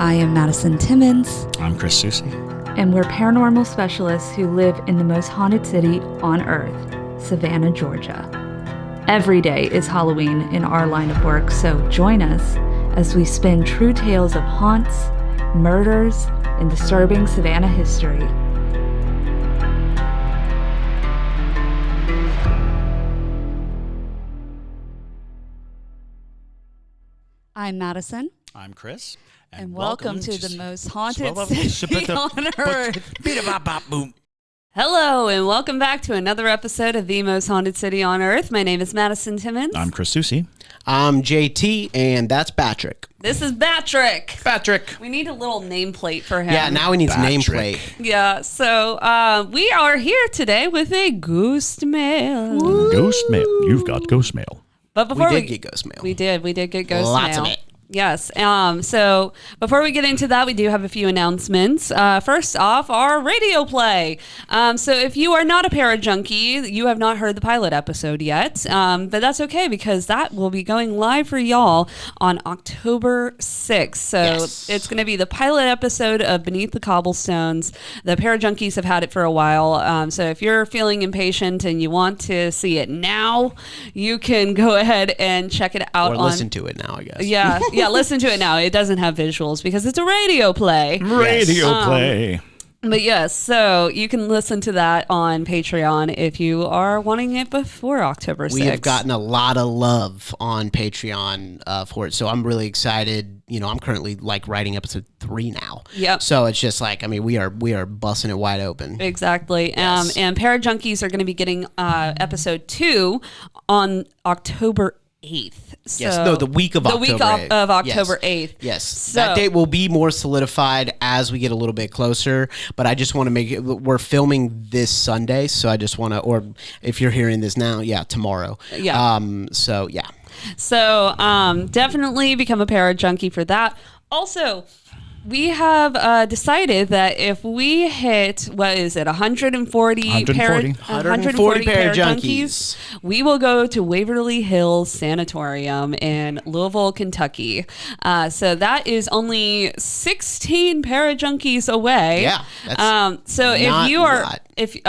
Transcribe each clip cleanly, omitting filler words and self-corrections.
I am Madison Timmons. I'm Chris Susie. And we're paranormal specialists who live in the most haunted city on earth, Savannah, Georgia. Every day is Halloween in our line of work, so join us as we spin true tales of haunts, murders, and disturbing Savannah history. I'm Madison. I'm Chris. And welcome to the most haunted city on earth. Hello, and welcome back to another episode of the most haunted city on earth. My name is Madison Timmons. I'm Chris Susie. I'm JT, and that's Patrick. This is Patrick. Patrick. We need a little nameplate for him. Yeah, now he needs nameplate. Yeah, so we are here today with a Ghostmail. Ghostmail. You've got Ghostmail. But before we did get Ghostmail. We did get Ghostmail. Lots of it. Yes. So before we get into that, we do have a few announcements. First off, our radio play. So if you are not a parajunkie, you have not heard the pilot episode yet. But that's okay because that will be going live for y'all on October 6th. So It's going to be the pilot episode of Beneath the Cobblestones. The parajunkies have had it for a while. So if you're feeling impatient and you want to see it now, you can go ahead and check it out. Or listen to it now, I guess. Yeah. Yeah, listen to it now. It doesn't have visuals because it's a radio play. Radio play. But yes, so you can listen to that on Patreon if you are wanting it before October 6th. We have gotten a lot of love on Patreon for it, so I'm really excited. You know, I'm currently writing episode 3 now. Yep. So it's just we are busting it wide open. Exactly. Yes. And Parajunkies are going to be getting episode 2 on October 8th. So the week of October 8th. of October 8th. Yes. So, that date will be more solidified as we get a little bit closer, but I just want to make it, we're filming this Sunday, so I just want to, or if you're hearing this now, tomorrow. Yeah. So, yeah. So, definitely become a Parajunkie for that. Also, we have decided that if we hit, 140 Parajunkies, we will go to Waverly Hills Sanatorium in Louisville, Kentucky. So that is only 16 Parajunkies away. Yeah. That's so if you are...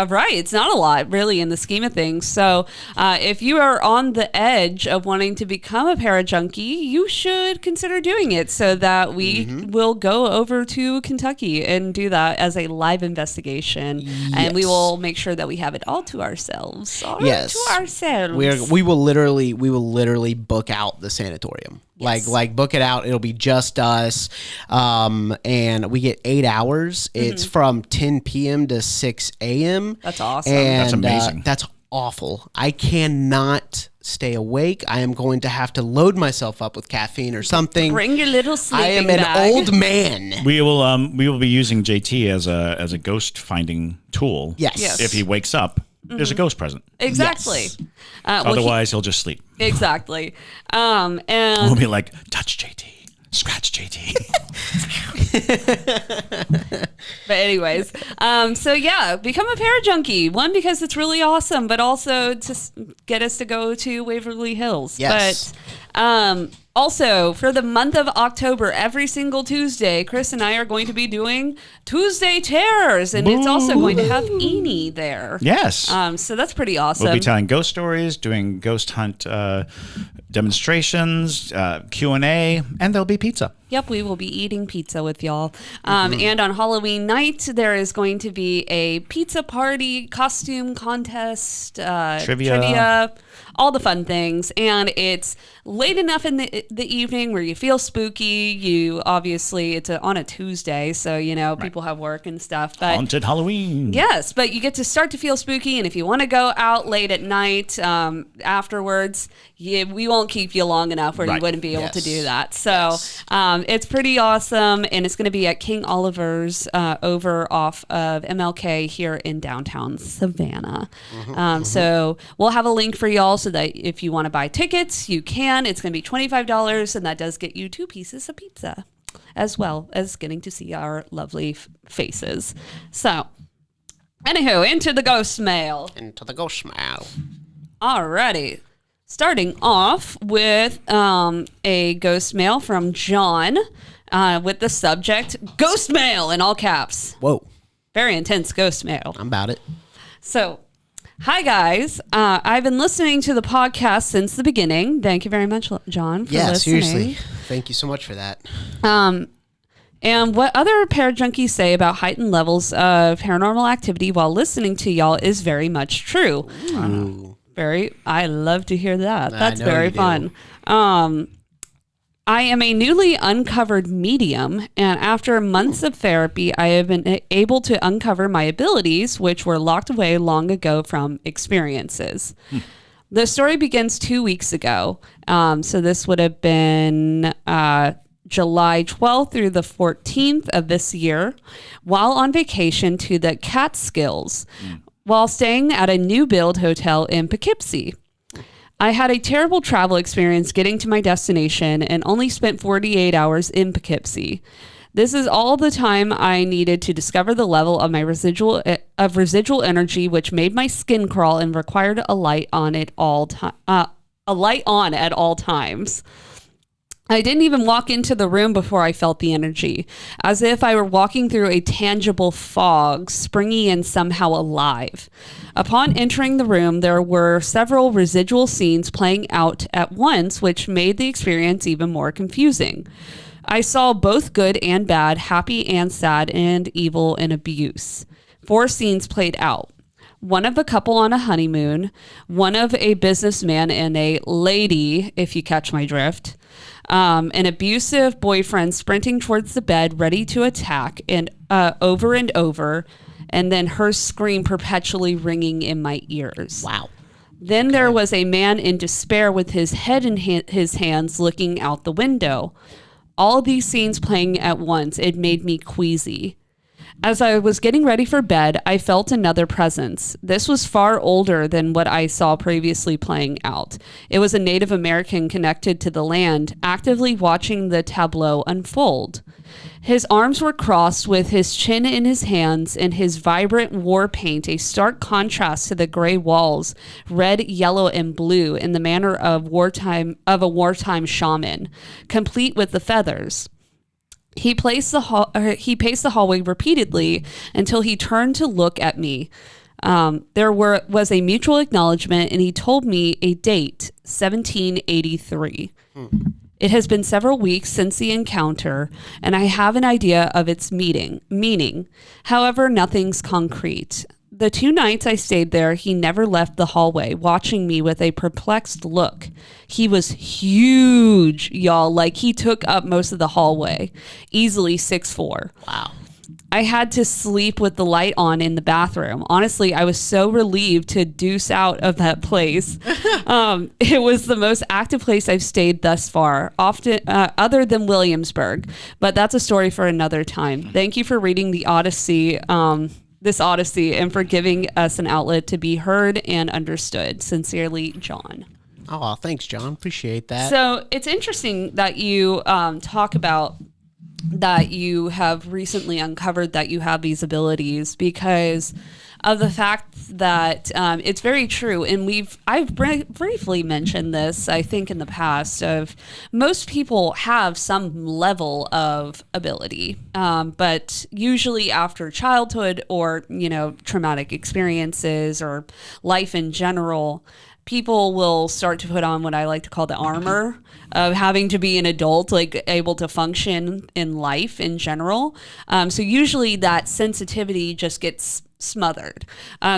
Right, it's not a lot really in the scheme of things. So if you are on the edge of wanting to become a parajunkie, you should consider doing it so that we will go over to Kentucky and do that as a live investigation. Yes. And we will make sure that we have it all to ourselves. Yes. To ourselves. We will literally book out the sanatorium. Yes. Like book it out. It'll be just us. And we get 8 hours. It's from 10 p.m. to 6 a.m. That's awesome. And, that's amazing. That's awful. I cannot stay awake. I am going to have to load myself up with caffeine or something. Bring your little sleeping I am an bag. old man. We will be using JT as a ghost finding tool. Yes. If he wakes up, there's a ghost present. Exactly. Yes. Otherwise, he'll just sleep. Exactly. And we'll be like, touch JT, scratch JT. But anyways, so yeah, become a parajunkie. One, because it's really awesome, but also to get us to go to Waverly Hills. Yes. But also, for the month of October, every single Tuesday, Chris and I are going to be doing Tuesday Terrors, and it's also going to have Eni there. Yes. So that's pretty awesome. We'll be telling ghost stories, doing ghost hunt demonstrations, Q&A, and there'll be pizza. Yep, we will be eating pizza with y'all. And on Halloween night, there is going to be a pizza party, costume contest, trivia, all the fun things. And it's late enough in the evening where you feel spooky. It's on a Tuesday, so, people have work and stuff. But Haunted Halloween. Yes, but you get to start to feel spooky. And if you want to go out late at night afterwards, we won't keep you long enough where you wouldn't be able to do that. So it's pretty awesome, and it's going to be at King Oliver's over off of MLK here in downtown Savannah. So we'll have a link for y'all so that if you want to buy tickets, you can. It's going to be $25, and that does get you 2 pieces of pizza, as well as getting to see our lovely faces. So, anywho, into the ghost mail. Alrighty. Starting off with a ghost mail from John. with the subject Ghostmail in all caps. Whoa. Very intense Ghostmail. I'm about it. So, hi guys. I've been listening to the podcast since the beginning. Thank you very much, John, for listening. Seriously. Thank you so much for that. And what other parajunkies say about heightened levels of paranormal activity while listening to y'all is very much true. I love to hear that. That's very fun. I am a newly uncovered medium, and after months of therapy, I have been able to uncover my abilities, which were locked away long ago from experiences. The story begins 2 weeks ago. So this would have been July 12th through the 14th of this year, while on vacation to the Catskills, while staying at a new build hotel in Poughkeepsie. I had a terrible travel experience getting to my destination and only spent 48 hours in Poughkeepsie. This is all the time I needed to discover the level of my residual energy, which made my skin crawl and required a light on at all times. I didn't even walk into the room before I felt the energy, as if I were walking through a tangible fog, springy and somehow alive. Upon entering the room, there were several residual scenes playing out at once, which made the experience even more confusing. I saw both good and bad, happy and sad, and evil and abuse. 4 scenes played out. One of a couple on a honeymoon, one of a businessman and a lady, if you catch my drift, an abusive boyfriend sprinting towards the bed, ready to attack, and over, and then her scream perpetually ringing in my ears. Wow. Then there was a man in despair with his head in his hands looking out the window. All these scenes playing at once, it made me queasy. As I was getting ready for bed, I felt another presence. This was far older than what I saw previously playing out. It was a Native American connected to the land, actively watching the tableau unfold. His arms were crossed with his chin in his hands and his vibrant war paint, a stark contrast to the gray walls, red, yellow, and blue in the manner of a wartime shaman, complete with the feathers. He paced the hallway repeatedly until he turned to look at me. There was a mutual acknowledgement, and he told me a date, 1783. It has been several weeks since the encounter, and I have an idea of its meaning. However, nothing's concrete. The 2 nights I stayed there, he never left the hallway, watching me with a perplexed look. He was huge, y'all. Like, he took up most of the hallway. Easily 6'4". Wow. I had to sleep with the light on in the bathroom. Honestly, I was so relieved to deuce out of that place. It was the most active place I've stayed thus far, often other than Williamsburg. But that's a story for another time. Thank you for reading the Odyssey, this Odyssey, and for giving us an outlet to be heard and understood. Sincerely, John. Oh, thanks, John. Appreciate that. So it's interesting that you talk about that you have recently uncovered that you have these abilities, because of the fact that it's very true. And I've briefly mentioned this, I think, in the past, of most people have some level of ability, but usually after childhood or, traumatic experiences or life in general, people will start to put on what I like to call the armor of having to be an adult, like able to function in life in general. So usually that sensitivity just gets smothered.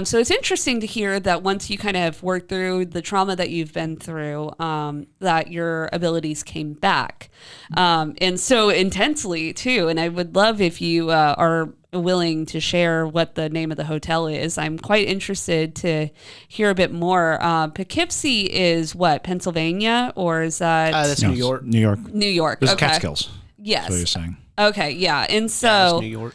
So it's interesting to hear that once you kind of work through the trauma that you've been through, that your abilities came back. And so intensely too. And I would love if you are willing to share what the name of the hotel is. I'm quite interested to hear a bit more. Poughkeepsie is what, Pennsylvania, or is that? That's New York. New York. New York. It's Okay. Catskills. Yes. That's what you're saying. Okay. Yeah. And so, Yeah, it's New York.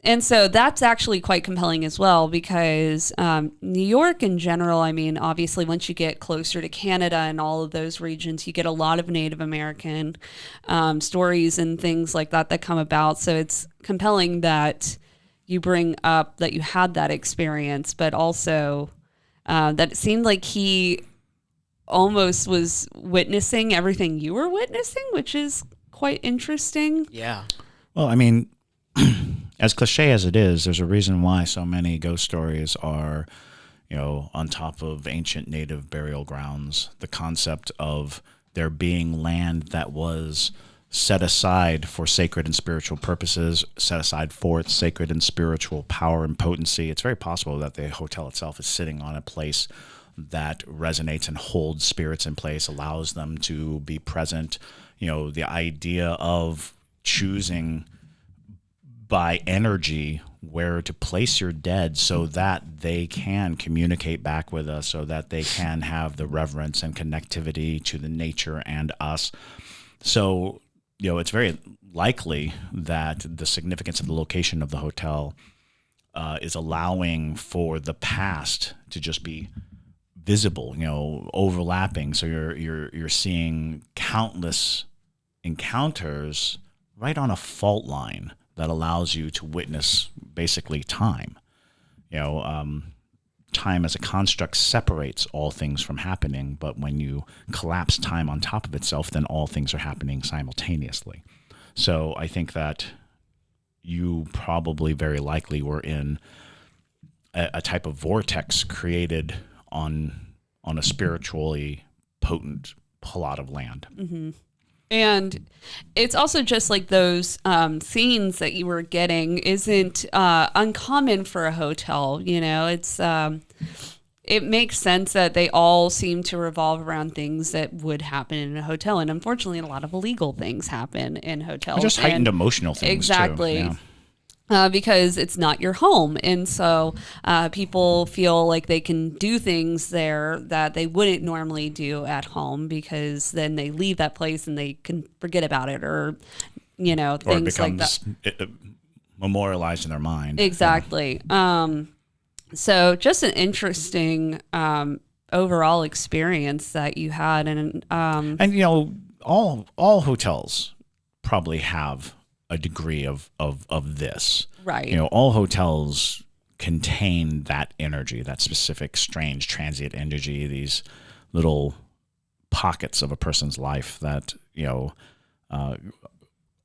And so that's actually quite compelling as well, because New York in general, I mean, obviously once you get closer to Canada and all of those regions, you get a lot of Native American stories and things like that come about. So it's compelling that you bring up that you had that experience, but also that it seemed like he almost was witnessing everything you were witnessing, which is quite interesting. Yeah. Well, I mean, as cliche as it is, there's a reason why so many ghost stories are, on top of ancient native burial grounds. The concept of there being land that was set aside for sacred and spiritual purposes, set aside for its sacred and spiritual power and potency. It's very possible that the hotel itself is sitting on a place that resonates and holds spirits in place, allows them to be present. The idea of choosing by energy where to place your dead so that they can communicate back with us, so that they can have the reverence and connectivity to the nature and us. So, it's very likely that the significance of the location of the hotel is allowing for the past to just be visible, overlapping. So you're seeing countless encounters right on a fault line that allows you to witness basically time. Time as a construct separates all things from happening, but when you collapse time on top of itself, then all things are happening simultaneously. So I think that you probably very likely were in a type of vortex created on a spiritually potent plot of land. Mm-hmm. And it's also just like those scenes that you were getting isn't uncommon for a hotel. It's it makes sense that they all seem to revolve around things that would happen in a hotel. And unfortunately, a lot of illegal things happen in hotels. Just heightened emotional things, exactly. Too. Yeah. Because it's not your home. And so people feel like they can do things there that they wouldn't normally do at home, because then they leave that place and they can forget about it, or, things like that. Memorialized in their mind. Exactly. So just an interesting overall experience that you had. And all hotels probably have a degree of this. Right. All hotels contain that energy, that specific, strange, transient energy, these little pockets of a person's life that,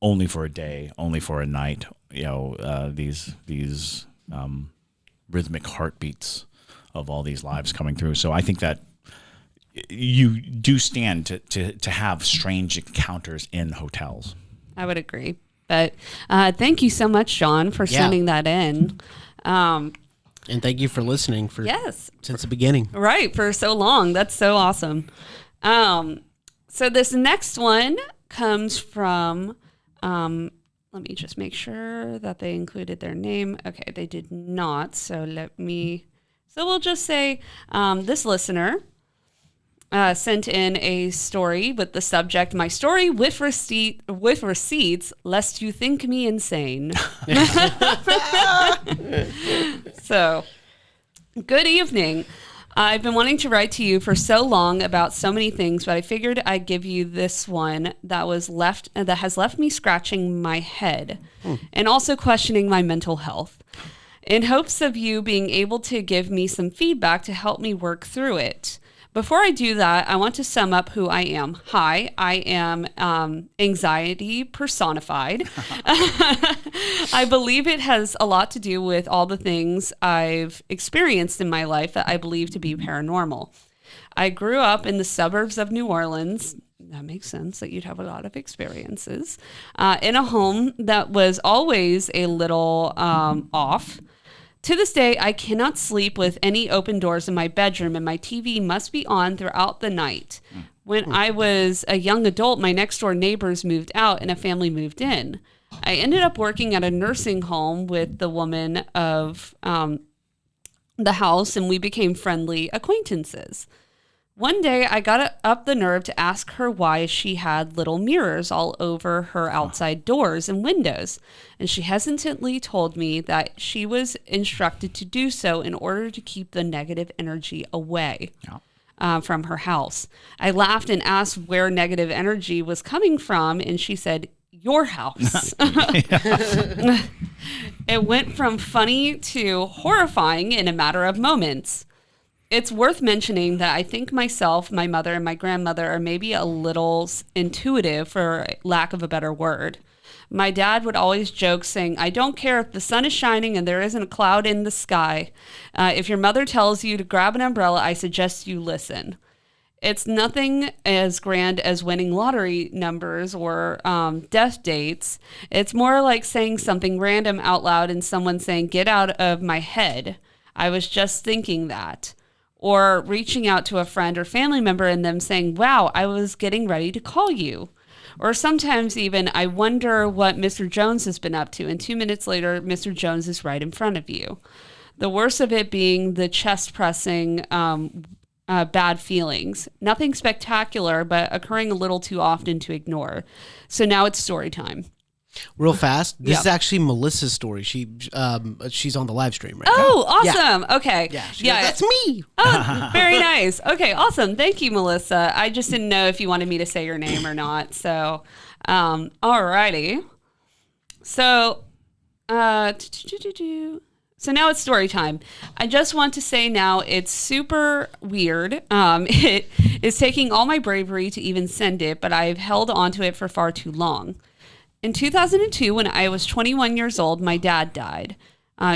only for a day, only for a night, these rhythmic heartbeats of all these lives coming through. So I think that you do stand to have strange encounters in hotels. I would agree. But thank you so much, John, for sending that in. And thank you for listening since the beginning. Right, for so long. That's so awesome. So this next one comes from, let me just make sure that they included their name. Okay, they did not. So we'll just say this listener sent in a story with the subject, "My story with receipts, lest you think me insane." So, good evening. I've been wanting to write to you for so long about so many things, but I figured I'd give you this one that has left me scratching my head and also questioning my mental health, in hopes of you being able to give me some feedback to help me work through it. Before I do that, I want to sum up who I am. Hi, I am anxiety personified. I believe it has a lot to do with all the things I've experienced in my life that I believe to be paranormal. I grew up in the suburbs of New Orleans. That makes sense that you'd have a lot of experiences. In a home that was always a little off. To this day, I cannot sleep with any open doors in my bedroom, and my TV must be on throughout the night. When I was a young adult, my next door neighbors moved out and a family moved in. I ended up working at a nursing home with the woman of the house, and we became friendly acquaintances. One day, I got up the nerve to ask her why she had little mirrors all over her outside doors and windows, and she hesitantly told me that she was instructed to do so in order to keep the negative energy away from her house. I laughed and asked where negative energy was coming from, and she said, "Your house." It went from funny to horrifying in a matter of moments. it's worth mentioning that I think myself, my mother, and my grandmother are maybe a little intuitive, for lack of a better word. My dad would always joke saying, I don't care if the sun is shining and there isn't a cloud in the sky. If your mother tells you to grab an umbrella, I suggest you listen. It's nothing as grand as winning lottery numbers or death dates. It's more like saying something random out loud and someone saying, get out of my head. I was just thinking that. Or reaching out to a friend or family member and them saying, wow, I was getting ready to call you. Or sometimes even, I wonder what Mr. Jones has been up to. And 2 minutes later, Mr. Jones is right in front of you. The worst of it being the chest pressing, bad feelings. Nothing spectacular, but occurring a little too often to ignore. So now it's story time. Real fast. This is actually Melissa's story. She's on the live stream right now. Oh, awesome. Yeah. Okay. Yeah, that's me. Oh, very nice. Okay, awesome. Thank you, Melissa. I just didn't know if you wanted me to say your name or not. So, alrighty. So, so now it's story time. I just want to say now it's super weird. It is taking all my bravery to even send it, but I've held onto it for far too long. In 2002, when I was 21 years old, my dad died.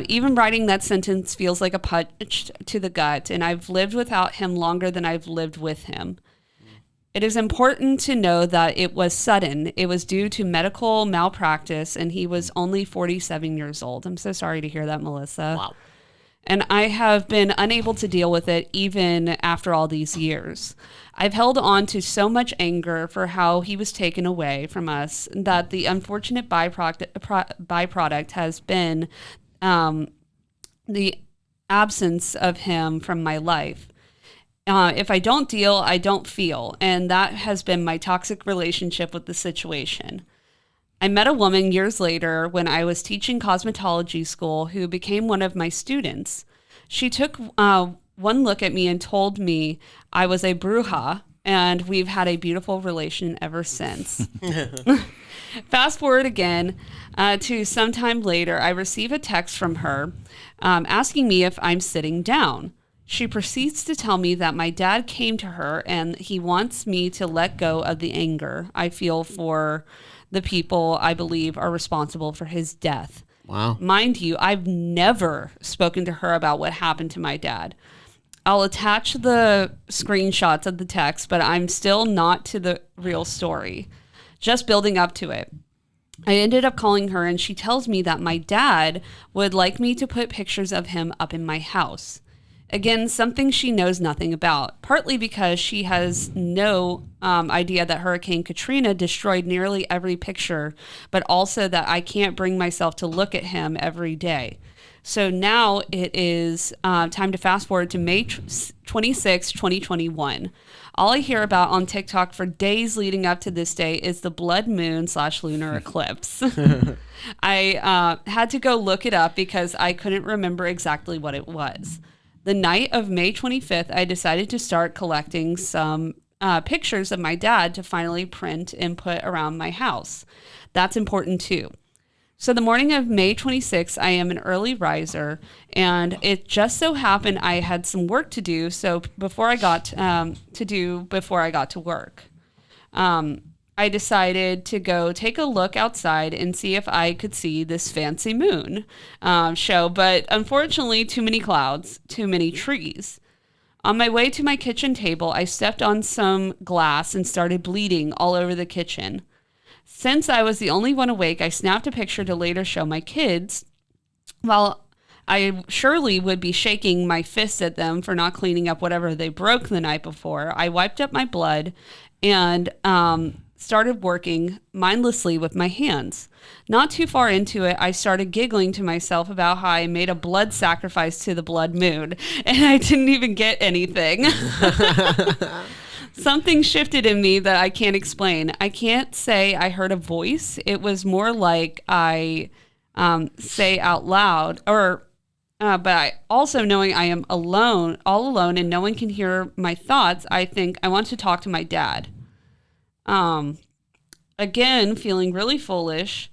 Even writing that sentence feels like a punch to the gut, and I've lived without him longer than I've lived with him. It is important to know that it was sudden. It was due to medical malpractice, and he was only 47 years old. I'm so sorry to hear that, Melissa. Wow. And I have been unable to deal with it even after all these years. I've held on to so much anger for how he was taken away from us that the unfortunate byproduct has been the absence of him from my life. If I don't deal, I don't feel. And that has been my toxic relationship with the situation. I met a woman years later when I was teaching cosmetology school who became one of my students. She took one look at me and told me I was a bruja, and we've had a beautiful relation ever since. Fast forward again to sometime later, I receive a text from her asking me if I'm sitting down. She proceeds to tell me that my dad came to her and he wants me to let go of the anger I feel for the people I believe are responsible for his death. Wow. Mind you, I've never spoken to her about what happened to my dad. I'll attach the screenshots of the text, but I'm still not to the real story, just building up to it. I ended up calling her and she tells me that my dad would like me to put pictures of him up in my house. Again, something she knows nothing about, partly because she has no idea that Hurricane Katrina destroyed nearly every picture, but also that I can't bring myself to look at him every day. So now it is time to fast forward to May 26, 2021. All I hear about on TikTok for days leading up to this day is the blood moon / lunar eclipse. I had to go look it up because I couldn't remember exactly what it was. The night of May 25th, I decided to start collecting some pictures of my dad to finally print and put around my house. That's important too. So the morning of May 26th, I am an early riser, and it just so happened I had some work to do. So before I got to work, I decided to go take a look outside and see if I could see this fancy moon show. But unfortunately, too many clouds, too many trees. On my way to my kitchen table, I stepped on some glass and started bleeding all over the kitchen. Since I was the only one awake, I snapped a picture to later show my kids. While I surely would be shaking my fist at them for not cleaning up whatever they broke the night before, I wiped up my blood and started working mindlessly with my hands. Not too far into it, I started giggling to myself about how I made a blood sacrifice to the blood moon, and I didn't even get anything. Something shifted in me that I can't explain. I can't say I heard a voice. It was more like I say out loud, but I also knowing I am alone, all alone, and no one can hear my thoughts. I think I want to talk to my dad. Again, feeling really foolish,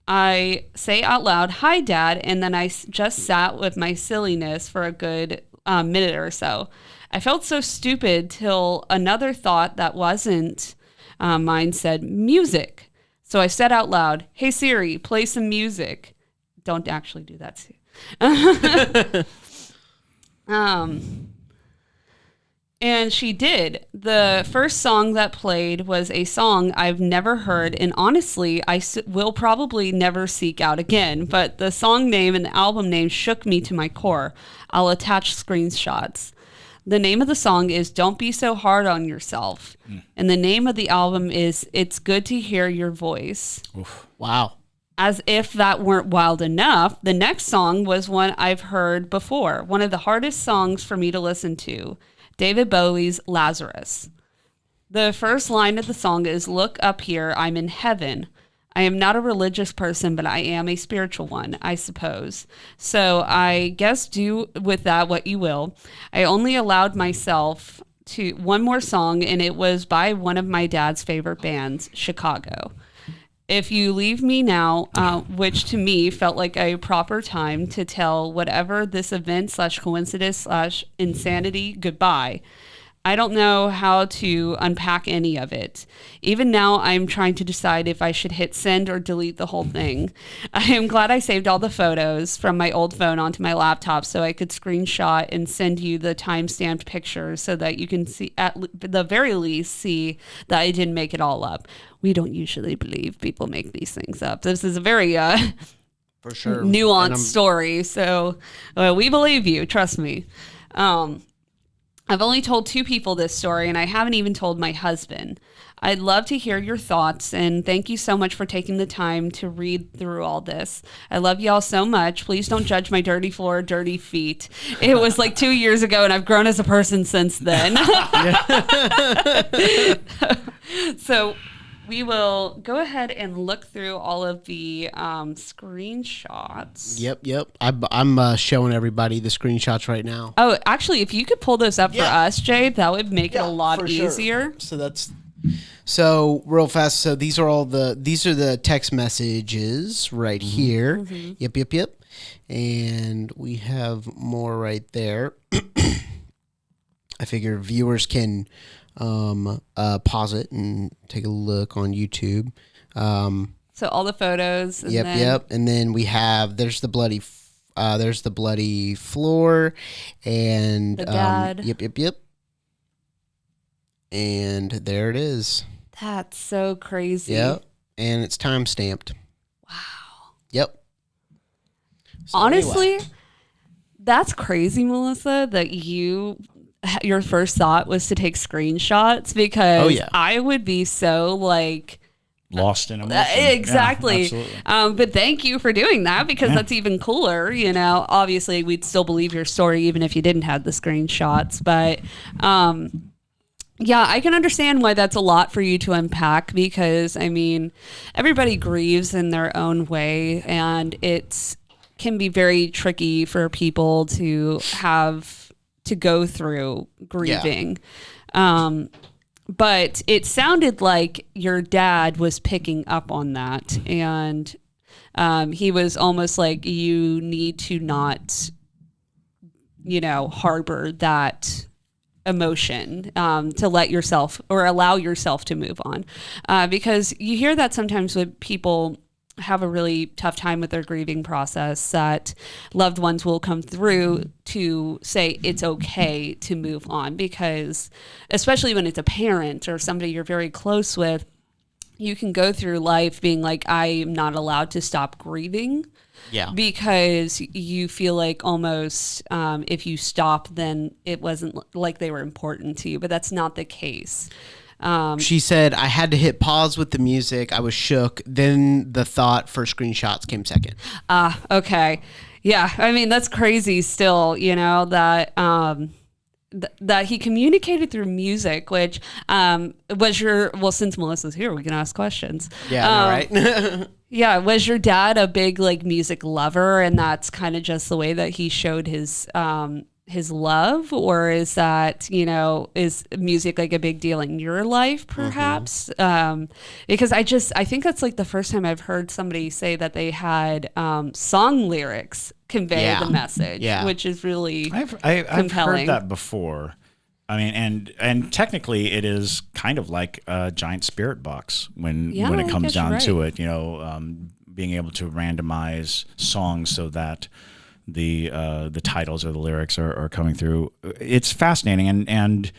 I say out loud, "Hi, Dad," and then I just sat with my silliness for a good minute or so. I felt so stupid till another thought that wasn't mine said music. So I said out loud, "Hey Siri, play some music." Don't actually do that, Siri. And she did. The first song that played was a song I've never heard, and honestly, will probably never seek out again. But the song name and the album name shook me to my core. I'll attach screenshots. The name of the song is "Don't Be So Hard on Yourself." And the name of the album is "It's Good to Hear Your Voice." Oof. Wow. As if that weren't wild enough, the next song was one I've heard before. One of the hardest songs for me to listen to. David Bowie's "Lazarus." The first line of the song is, "Look up here, I'm in heaven. I am not a religious person, but I am a spiritual one, I suppose. So I guess do with that what you will." I only allowed myself to one more song, and it was by one of my dad's favorite bands, Chicago. "If You Leave Me Now," which to me felt like a proper time to tell whatever this event / coincidence / insanity goodbye. I don't know how to unpack any of it. Even now, I'm trying to decide if I should hit send or delete the whole thing. I am glad I saved all the photos from my old phone onto my laptop so I could screenshot and send you the time-stamped pictures so that you can see, at the very least, see that I didn't make it all up. We don't usually believe people make these things up. This is a very for sure nuanced story, so we believe you. Trust me. I've only told 2 people this story, and I haven't even told my husband. I'd love to hear your thoughts, and thank you so much for taking the time to read through all this. I love y'all so much. Please don't judge my dirty floor, dirty feet. It was like 2 years ago, and I've grown as a person since then. So we will go ahead and look through all of the screenshots. Yep. I'm showing everybody the screenshots right now. Oh, actually, if you could pull those up for us, Jade, that would make it a lot easier. Sure. So real fast. So these are the text messages right here. Mm-hmm. Yep. And we have more right there. I figure viewers can pause it and take a look on YouTube. So all the photos. And yep. And then we have there's the bloody floor, and the dad. Yep. And there it is. That's so crazy. Yep. And it's time stamped. Wow. Yep. So honestly, that's crazy, Melissa, that your first thought was to take screenshots, because I would be so like lost in emotion. Exactly. Yeah, but thank you for doing that, because that's even cooler. Obviously we'd still believe your story even if you didn't have the screenshots, but yeah, I can understand why that's a lot for you to unpack, because I mean, everybody grieves in their own way, and it can be very tricky for people to have to go through grieving. But it sounded like your dad was picking up on that, and he was almost like, you need to not, harbor that emotion, to let yourself or allow yourself to move on. Because you hear that sometimes when people have a really tough time with their grieving process, that loved ones will come through to say it's okay to move on, because especially when it's a parent or somebody you're very close with, you can go through life being like, I am not allowed to stop grieving. Yeah. Because you feel like almost if you stop, then it wasn't like they were important to you, but that's not the case. She said, I had to hit pause with the music. I was shook. Then the thought for screenshots came second. Okay. Yeah. I mean, that's crazy still, that that he communicated through music, which since Melissa's here, we can ask questions. Yeah, right? Yeah. Was your dad a big music lover, and that's kind of just the way that he showed his his love, or is that, is music like a big deal in your life perhaps? Because I think that's like the first time I've heard somebody say that they had song lyrics convey the message, which is really I've heard that before. I mean, and technically it is kind of like a giant spirit box when it comes down to it, being able to randomize songs so that the titles or the lyrics are coming through. It's fascinating, and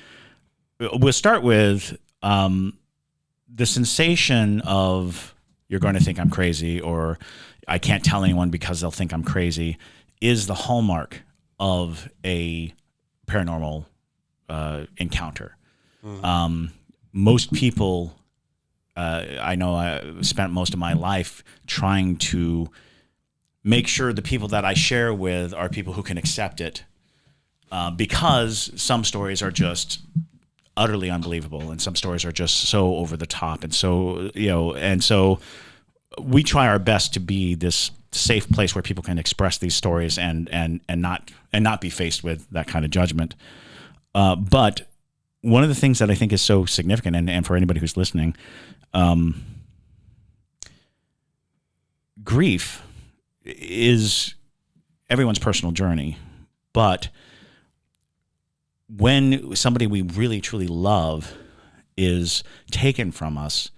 we'll start with the sensation of you're going to think I'm crazy, or I can't tell anyone because they'll think I'm crazy, is the hallmark of a paranormal encounter. Most people, I know, I spent most of my life trying to make sure the people that I share with are people who can accept it, because some stories are just utterly unbelievable, and some stories are just so over the top, and so we try our best to be this safe place where people can express these stories and not be faced with that kind of judgment. But one of the things that I think is so significant, and for anybody who's listening, grief is everyone's personal journey. But when somebody we really, truly love is taken from us,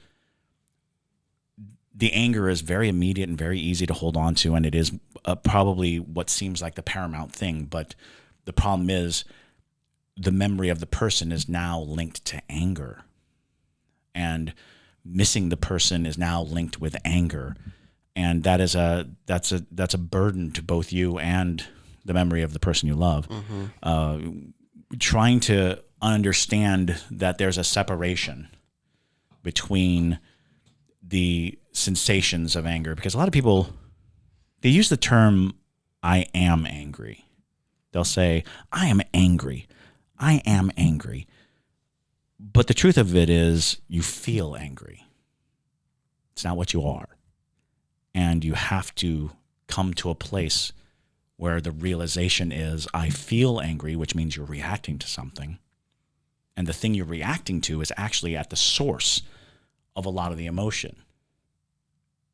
the anger is very immediate and very easy to hold on to, and it is probably what seems like the paramount thing. But the problem is the memory of the person is now linked to anger, and missing the person is now linked with anger. And that's a burden to both you and the memory of the person you love. Trying to understand that there's a separation between the sensations of anger, because a lot of people, they use the term "I am angry." They'll say, "I am angry. I am angry." But the truth of it is, you feel angry. It's not what you are. And you have to come to a place where the realization is, I feel angry, which means you're reacting to something. And the thing you're reacting to is actually at the source of a lot of the emotion.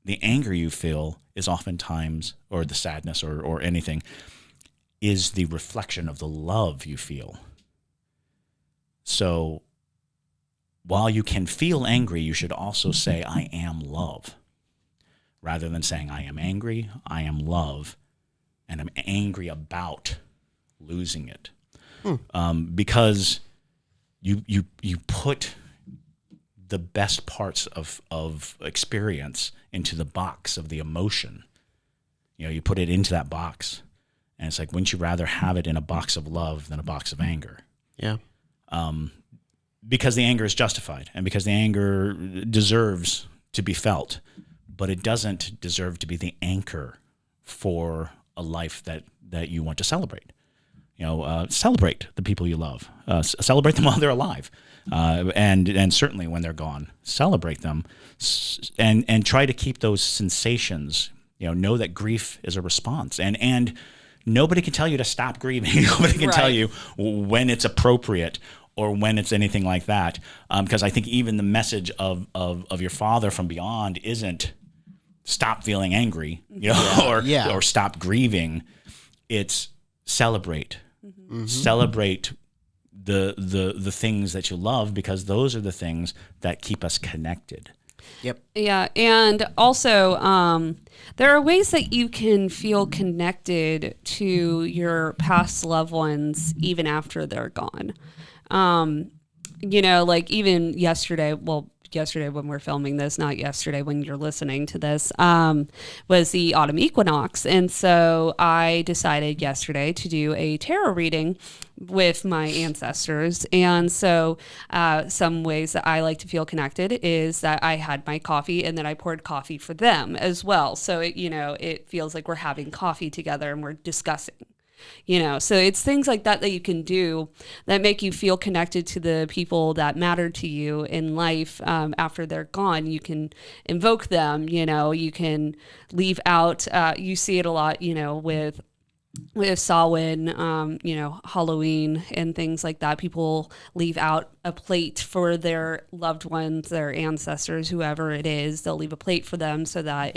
The anger you feel is oftentimes, or the sadness or anything, is the reflection of the love you feel. So while you can feel angry, you should also say, I am love, rather than saying, I am angry, I am love, and I'm angry about losing it. Because you put the best parts of experience into the box of the emotion. You put it into that box, and it's like, wouldn't you rather have it in a box of love than a box of anger? Yeah. Because the anger is justified, and because the anger deserves to be felt, but it doesn't deserve to be the anchor for a life that you want to celebrate. Celebrate the people you love. Celebrate them while they're alive, and certainly when they're gone. Celebrate them, and try to keep those sensations. Know that grief is a response, and nobody can tell you to stop grieving. Nobody can tell you when it's appropriate or when it's anything like that. Because I think even the message of your Father from beyond isn't stop feeling angry, or stop grieving. It's celebrate. Celebrate the things that you love, because those are the things that keep us connected. Yep. Yeah, and also there are ways that you can feel connected to your past loved ones even after they're gone. Like even yesterday when we're filming this, not yesterday when you're listening to this, was the autumn equinox. And so I decided yesterday to do a tarot reading with my ancestors. And so some ways that I like to feel connected is that I had my coffee and then I poured coffee for them as well. So it feels like we're having coffee together and we're discussing. So it's things like that you can do that make you feel connected to the people that matter to you in life after they're gone. You can invoke them, you can leave out, you see it a lot, with with Samhain, Halloween and things like that, people leave out a plate for their loved ones, their ancestors, whoever it is. They'll leave a plate for them so that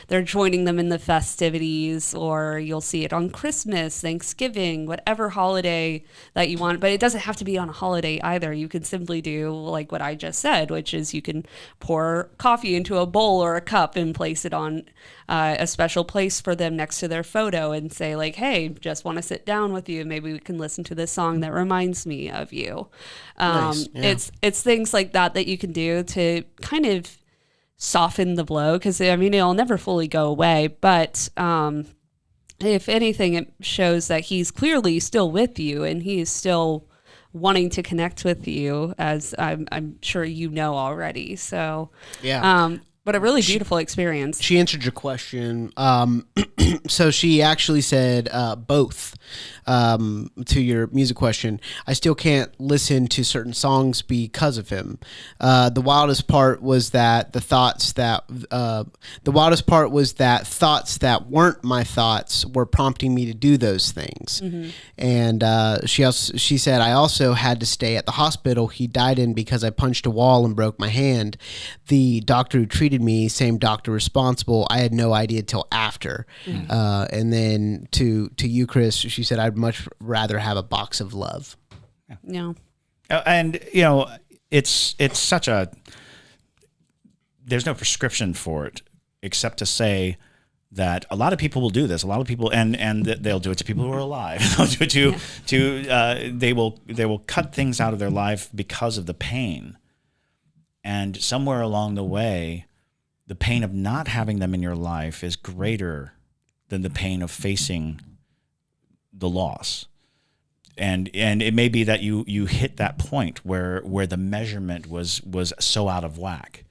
they're joining them in the festivities, or you'll see it on Christmas, Thanksgiving, whatever holiday that you want. But it doesn't have to be on a holiday either. You can simply do like what I just said, which is you can pour coffee into a bowl or a cup and place it on a special place for them next to their photo and say like, hey, just want to sit down with you. Maybe we can listen to this song that reminds me of you. Nice. Yeah. It's things like that you can do to kind of soften the blow, because it'll never fully go away, but if anything, it shows that he's clearly still with you and he's still wanting to connect with you, as I'm sure you know already. So yeah. But a really beautiful experience. She answered your question. So she actually said both to your music question. I still can't listen to certain songs because of him. The wildest part was that thoughts that weren't my thoughts were prompting me to do those things. Mm-hmm. And she said, I also had to stay at the hospital he died in because I punched a wall and broke my hand. The doctor who treated me, same doctor responsible, I had no idea till after. Mm-hmm. And then to you, Chris, she said, I'd much rather have a box of love. Yeah. And it's such there's no prescription for it except to say that a lot of people will do this. A lot of people, and they'll do it to people who are alive. They'll do it they will cut things out of their life because of the pain. And somewhere along the way, the pain of not having them in your life is greater than the pain of facing the loss. And it may be that you hit that point where the measurement was so out of whack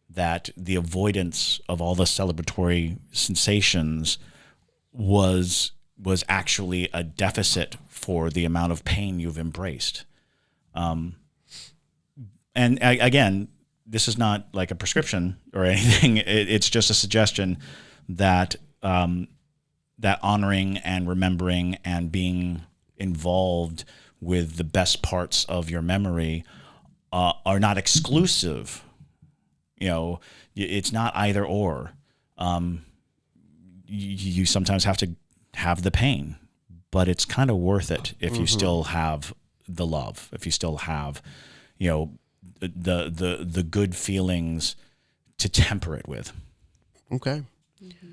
that the avoidance of all the celebratory sensations was actually a deficit for the amount of pain you've embraced. And again, this is not like a prescription or anything. It's just a suggestion that that honoring and remembering and being involved with the best parts of your memory are not exclusive. It's not either or. You sometimes have to have the pain, but it's kind of worth it if you still have the love, if you still have, the good feelings to temper it with. Okay. Mm-hmm.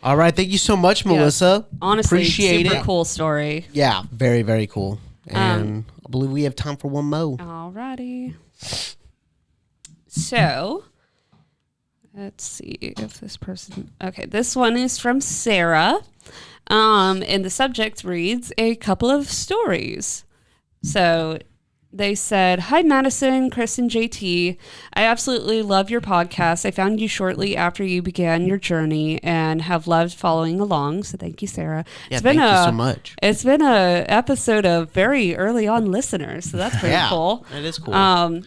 All right. Thank you so much, Melissa. Honestly, appreciate super it. Cool story. Yeah, very, very cool. And I believe we have time for one more. Alrighty. So, let's see if this person... Okay, this one is from Sarah. And the subject reads, a couple of stories. So... They said, hi, Madison, Chris, and JT. I absolutely love your podcast. I found you shortly after you began your journey and have loved following along. So thank you, Sarah. Yeah, thank you so much. It's been a episode of very early on listeners, so that's pretty cool. It is cool.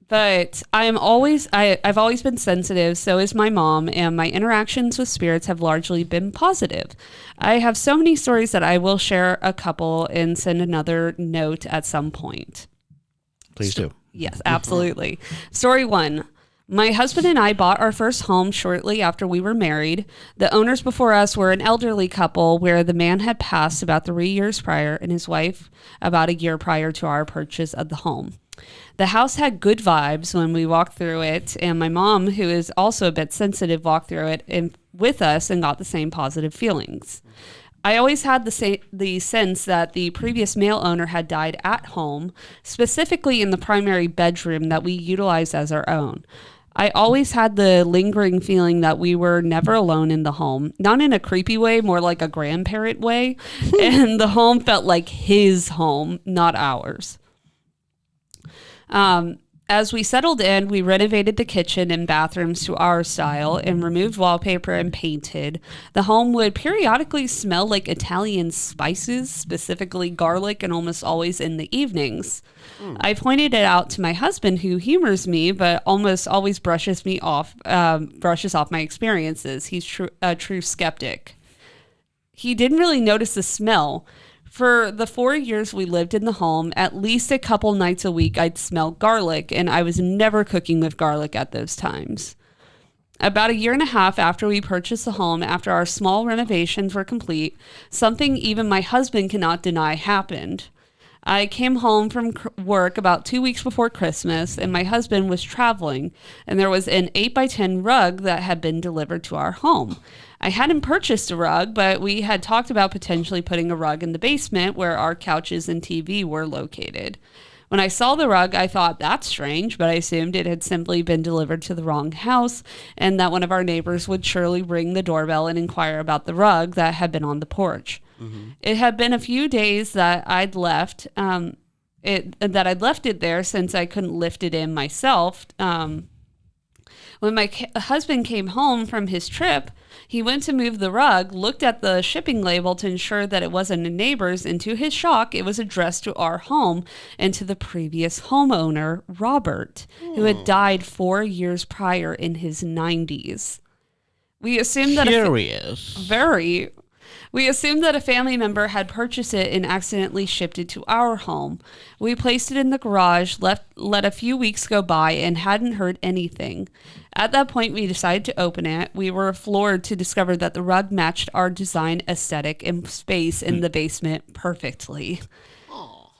But I've always been sensitive, so is my mom, and my interactions with spirits have largely been positive. I have so many stories that I will share a couple and send another note at some point. Please do. Yes, absolutely. Story 1. My husband and I bought our first home shortly after we were married. The owners before us were an elderly couple where the man had passed about 3 years prior and his wife about a year prior to our purchase of the home. The house had good vibes when we walked through it, and my mom, who is also a bit sensitive, walked through it with us and got the same positive feelings. I always had the sense that the previous male owner had died at home, specifically in the primary bedroom that we utilized as our own. I always had the lingering feeling that we were never alone in the home, not in a creepy way, more like a grandparent way, and the home felt like his home, not ours. As we settled in, we renovated the kitchen and bathrooms to our style and removed wallpaper and painted. The home would periodically smell like Italian spices, specifically garlic, and almost always in the evenings. I pointed it out to my husband, who humors me, but almost always brushes off my experiences. He's a true skeptic. he didn't really notice the smell. For the 4 years we lived in the home, at least a couple nights a week I'd smell garlic, and I was never cooking with garlic at those times. About a year and a half after we purchased the home, after our small renovations were complete, something even my husband cannot deny happened. I came home from work about 2 weeks before Christmas, and my husband was traveling, and there was an 8x10 rug that had been delivered to our home. I hadn't purchased a rug, but we had talked about potentially putting a rug in the basement where our couches and TV were located. When I saw the rug, I thought, that's strange, but I assumed it had simply been delivered to the wrong house and that one of our neighbors would surely ring the doorbell and inquire about the rug that had been on the porch. Mm-hmm. It had been a few days that I'd left it there since I couldn't lift it in myself. When my husband came home from his trip, he went to move the rug, looked at the shipping label to ensure that it wasn't a neighbor's, and to his shock, it was addressed to our home and to the previous homeowner, Robert, who had died 4 years prior in his 90s. We assumed that We assumed that a family member had purchased it and accidentally shipped it to our home. We placed it in the garage, let a few weeks go by, and hadn't heard anything. At that point, we decided to open it. We were floored to discover that the rug matched our design aesthetic and space in the basement perfectly.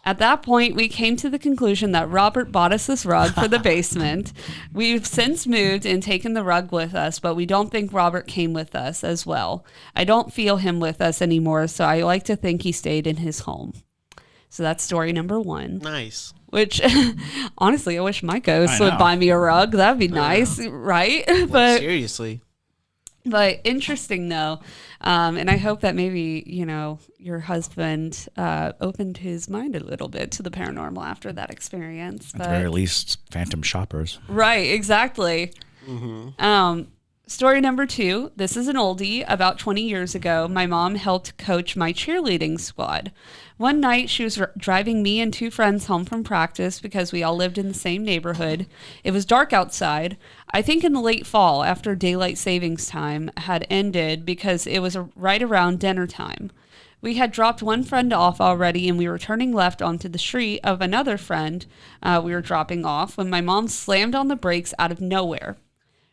At that point, we came to the conclusion that Robert bought us this rug for the basement. We've since moved and taken the rug with us, but we don't think Robert came with us as well. I don't feel him with us anymore, so I like to think he stayed in his home. So that's story number 1. Nice. Which, honestly, I wish my ghost would buy me a rug. That'd be nice, right? But seriously. But interesting, though. And I hope that maybe, your husband opened his mind a little bit to the paranormal after that experience. At the very least, phantom shoppers. Right, exactly. Mm-hmm. Story number 2. This is an oldie. About 20 years ago, my mom helped coach my cheerleading squad. One night, she was driving me and 2 friends home from practice because we all lived in the same neighborhood. It was dark outside. I think in the late fall, after daylight savings time had ended, because it was right around dinner time. We had dropped one friend off already, and we were turning left onto the street of another friend we were dropping off when my mom slammed on the brakes out of nowhere.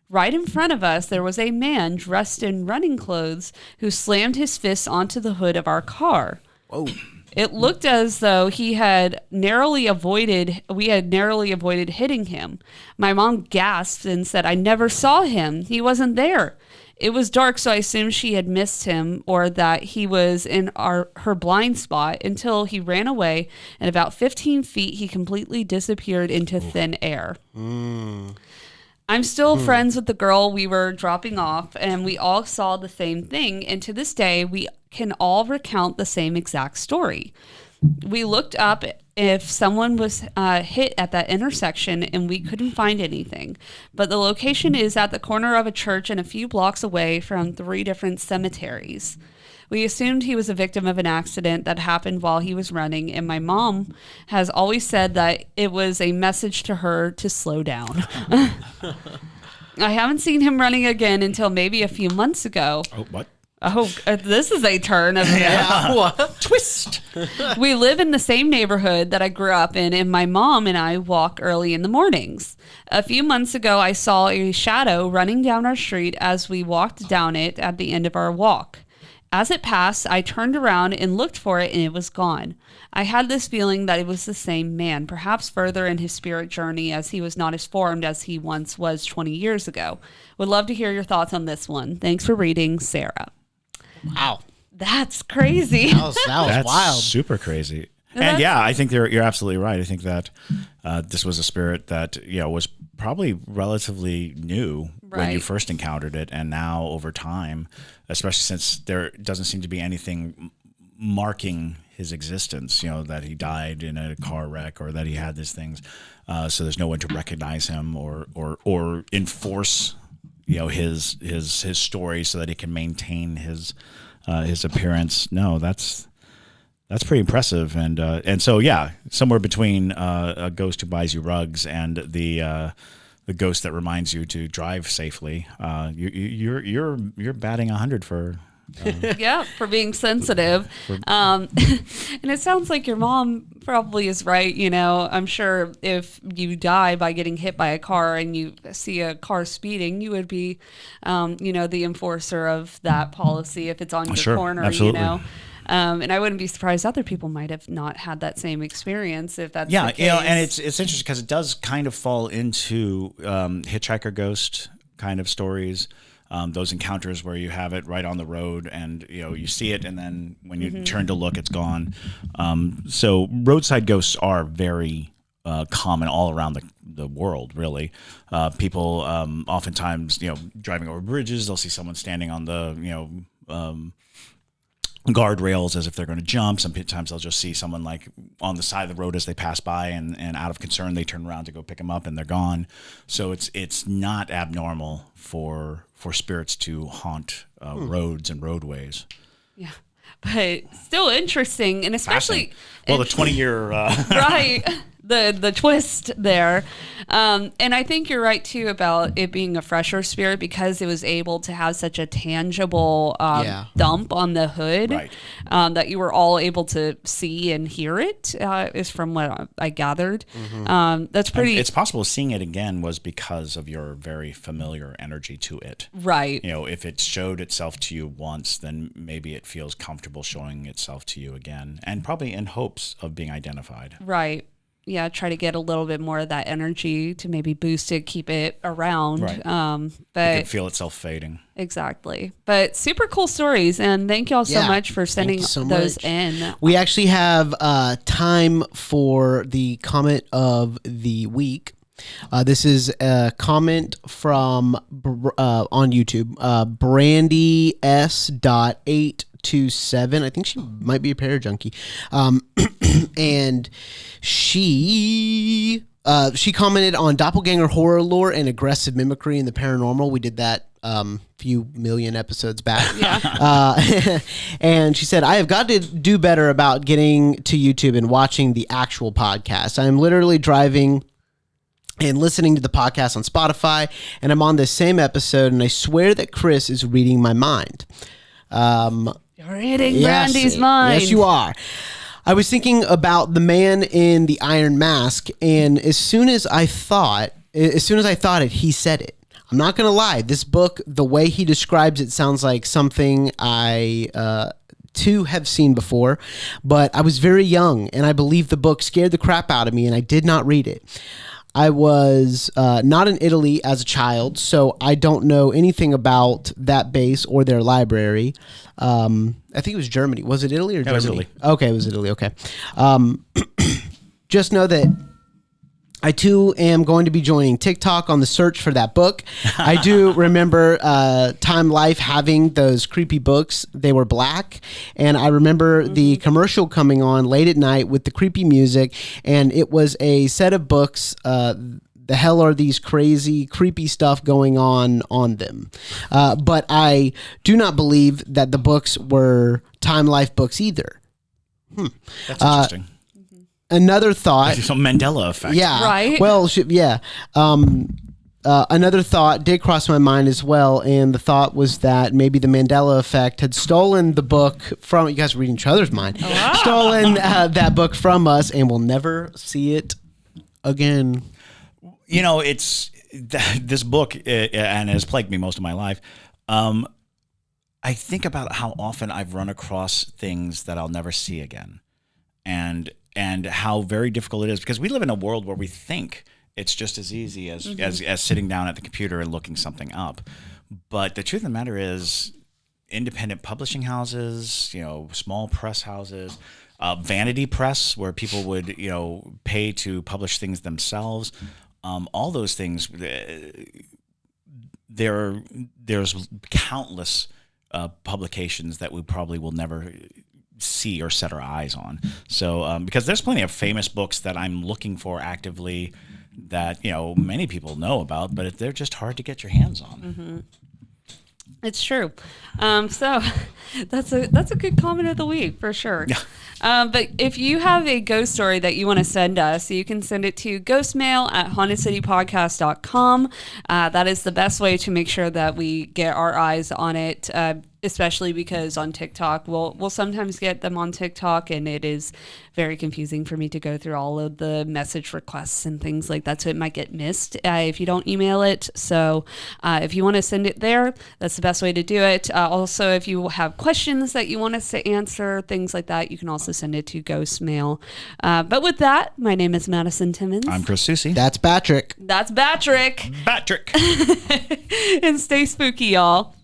Right in front of us, there was a man dressed in running clothes who slammed his fists onto the hood of our car. Whoa. It looked as though we had narrowly avoided hitting him. My mom gasped and said, "I never saw him. He wasn't there." It was dark, so I assumed she had missed him or that he was in her blind spot until he ran away, and about 15 feet, he completely disappeared into thin air. I'm still friends with the girl we were dropping off, and we all saw the same thing, and to this day, we can all recount the same exact story. We looked up if someone was hit at that intersection, and we couldn't find anything. But the location is at the corner of a church and a few blocks away from 3 different cemeteries. We assumed he was a victim of an accident that happened while he was running, and my mom has always said that it was a message to her to slow down. I haven't seen him running again until maybe a few months ago. Oh, what? Oh, this is a turn of Twist. We live in the same neighborhood that I grew up in, and my mom and I walk early in the mornings. A few months ago, I saw a shadow running down our street as we walked down it at the end of our walk. As it passed, I turned around and looked for it, and it was gone. I had this feeling that it was the same man, perhaps further in his spirit journey, as he was not as formed as he once was 20 years ago. Would love to hear your thoughts on this one. Thanks for reading, Sarah. Wow. That's crazy. That was wild. Super crazy. And yeah, I think you're absolutely right. I think that this was a spirit that was probably relatively new when you first encountered it, and now over time, especially since there doesn't seem to be anything marking his existence, that he died in a car wreck or that he had these things, so there's no one to recognize him or enforce his story so that he can maintain his appearance. No, that's pretty impressive, and so somewhere between a ghost who buys you rugs and the ghost that reminds you to drive safely, you're batting 100 for Yeah, for being sensitive. And it sounds like your mom probably is right. You know, I'm sure if you die by getting hit by a car and you see a car speeding, you would be, the enforcer of that policy if it's on your corner, absolutely. And I wouldn't be surprised other people might have not had that same experience if that's the case. And it's interesting because it does kind of fall into hitchhiker ghost kind of stories. Those encounters where you have it right on the road and, you see it and then when you turn to look, it's gone. So roadside ghosts are very common all around the world, really. People oftentimes, driving over bridges, they'll see someone standing on the, guardrails as if they're going to jump. Sometimes they'll just see someone like on the side of the road as they pass by and out of concern, they turn around to go pick them up and they're gone. So it's not abnormal for spirits to haunt roads and roadways. Yeah, but still interesting, and especially the 20-year right. The twist there. And I think you're right too about it being a fresher spirit because it was able to have such a tangible dump on the hood, right. That you were all able to see and hear it, is from what I gathered. That's pretty... It's possible seeing it again was because of your very familiar energy to it. Right. If it showed itself to you once, then maybe it feels comfortable showing itself to you again, and probably in hopes of being identified. Right. Yeah, try to get a little bit more of that energy to maybe boost it, keep it around. Right. But it can feel itself fading. Exactly. But super cool stories, and thank y'all so much for sending those in. We actually have time for the comment of the week. This is a comment from on YouTube, Brandy S.827. I think she might be a para junkie. And she commented on doppelganger horror lore and aggressive mimicry in the paranormal. We did that few million episodes back. Yeah. And she said, I have got to do better about getting to YouTube and watching the actual podcast. I am literally driving and listening to the podcast on Spotify, and I'm on this same episode, and I swear that Chris is reading my mind. You're reading Brandy's mind. Yes, you are. I was thinking about the man in the iron mask, and as soon as I thought it, he said it. I'm not going to lie. This book, the way he describes it, sounds like something I too have seen before, but I was very young, and I believe the book scared the crap out of me, and I did not read it. I was not in Italy as a child, so I don't know anything about that base or their library. I think it was Germany. Was it Italy or Germany? It was Italy. Okay, it was Italy. Okay. Just know that I, too, am going to be joining TikTok on the search for that book. I do remember Time Life having those creepy books. They were black. And I remember the commercial coming on late at night with the creepy music. And it was a set of books. The hell are these crazy, creepy stuff going on them? But I do not believe that the books were Time Life books either. That's interesting. Another thought. Some Mandela effect. Yeah. Right. Well, yeah. Another thought did cross my mind as well, and the thought was that maybe the Mandela effect had stolen the book from... You guys are reading each other's mind. Wow. Stolen that book from us, and we'll never see it again. It's this book, and has plagued me most of my life. I think about how often I've run across things that I'll never see again, and how very difficult it is, because we live in a world where we think it's just as easy as sitting down at the computer and looking something up. But the truth of the matter is, independent publishing houses, small press houses, vanity press where people would, pay to publish things themselves. All those things, there's countless publications that we probably will never see or set our eyes on. So because there's plenty of famous books that I'm looking for actively that many people know about, but they're just hard to get your hands on. It's true. So That's a good comment of the week for sure. Yeah. But if you have a ghost story that you want to send us, you can send it to ghostmail@hauntedcitypodcast.com. That is the best way to make sure that we get our eyes on it, especially because on TikTok, we'll sometimes get them on TikTok, and it is very confusing for me to go through all of the message requests and things like that, so it might get missed if you don't email it. So if you want to send it there, that's the best way to do it. Also, if you have questions that you want us to answer, things like that, you can also send it to Ghostmail. But with that, my name is Madison Timmons. I'm Chris Susi. That's Patrick. That's Patrick. Patrick. And stay spooky, y'all.